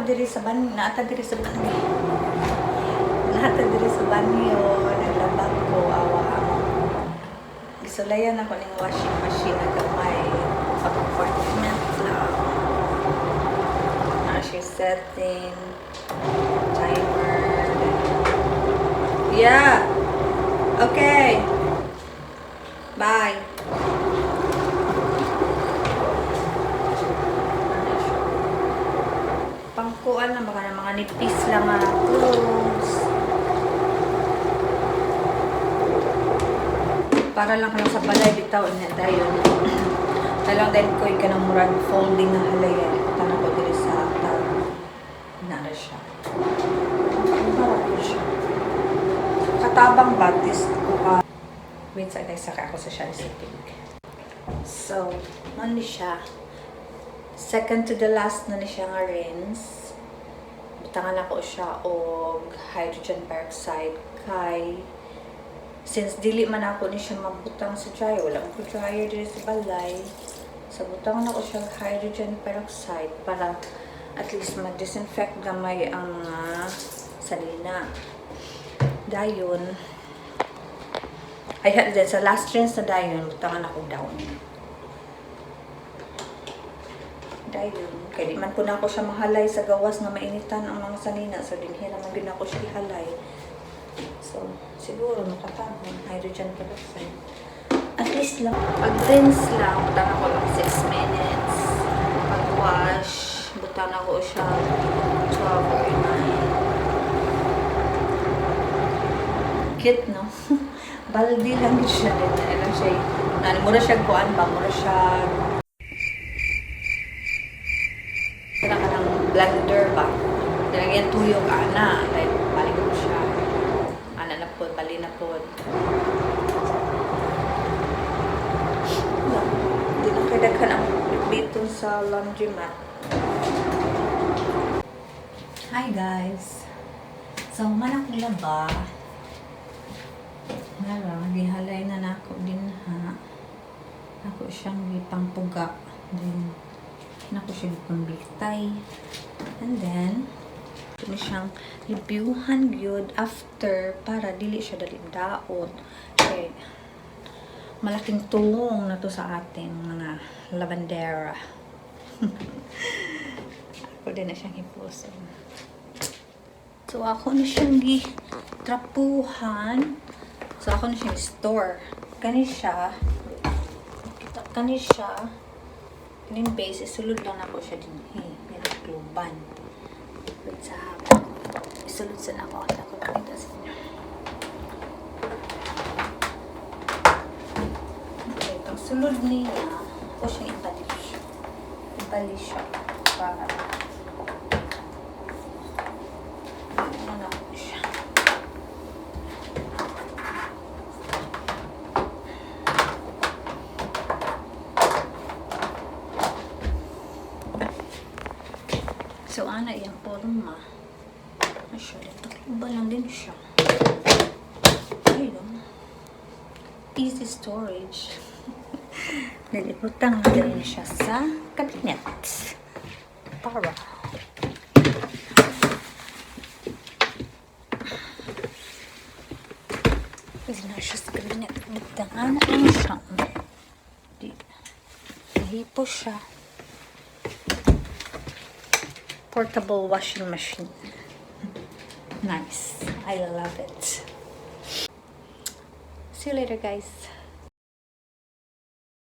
diri sa banyo, naata diri sa banyo. Naata diri sa banyo, naglabak ko, awa. Gisulayan ako ng washing machine na gamay. Pag-apartment lang. Na siya setting. Timer. Yeah. Okay. Bye. Pangkuan na baka ng mga nipis lang nga clothes. Para lang ka lang sa balay bitaw na dayon. Talang din ko ka ng murag folding na halayan. Tanang ko diri sa tab. Nara siya. Marami siya. Katabang batis ko. Wait, saka ako sa siya setting. So, ano siya? Second to the last na siya nga rinse. Butangan ako siya og hydrogen peroxide kay since dili man ako ni siya mabutang sa dryer, wala ko dryer diri sa balay. So butangan ako siya hydrogen peroxide para at least ma-disinfect gamay ang salina. Dayon ay din sa last rinse na dayon butangan ako down. Dayon kay di man po na ako siya mahalay sa gawas nga mainitan ang mga salina, so dinhi naman din ako siya ihalay. So, siguro makatabang hydrogen peroxide. At least lang, pag-rinse lang, butang ako lang 6 minutes. Pag-wash, butang ako siya 12 or 9. Cute, no? Baldi lang siya din. Alam siya, mura siya kuan ba? Mura siya ka ng blender ba? Dalagyan tuyok, ana. Like, balik ko siya. Ana na po, bali na po. Hindi na kadaghan ang dito sa laundromat. Hi guys! So, manak nila ba? Nara, gihalay na nako din ha. Ako siyang ipang puga. Then, nako siya ipang-biktay. And then, ito siyang reviewhan gyud after para dili siya dali daot. Okay. Malaking tulong na to sa ating mga lavandera. Ako din na siyang ipuso. So, ako na siyang trapuhan. So, ako na siyang store. Kani siya. Kanin base, isulod lang ako siya din. Hey, meron kluban. Wait sa haba. Isulod sa ako. Ako pakita sa inyo. Okay, itong sulod niya, ako siyang ibalik. Ibalik siya. Para ano ako siya. So, ana yung forma. Actually, takluba lang din siya. Ayun. Easy storage. Naliputang din siya sa cabinet. Para. Pwede na siya sa cabinet. Butangan na lang siya. Nahipo siya. Portable washing machine. Nice. I love it. See you later, guys.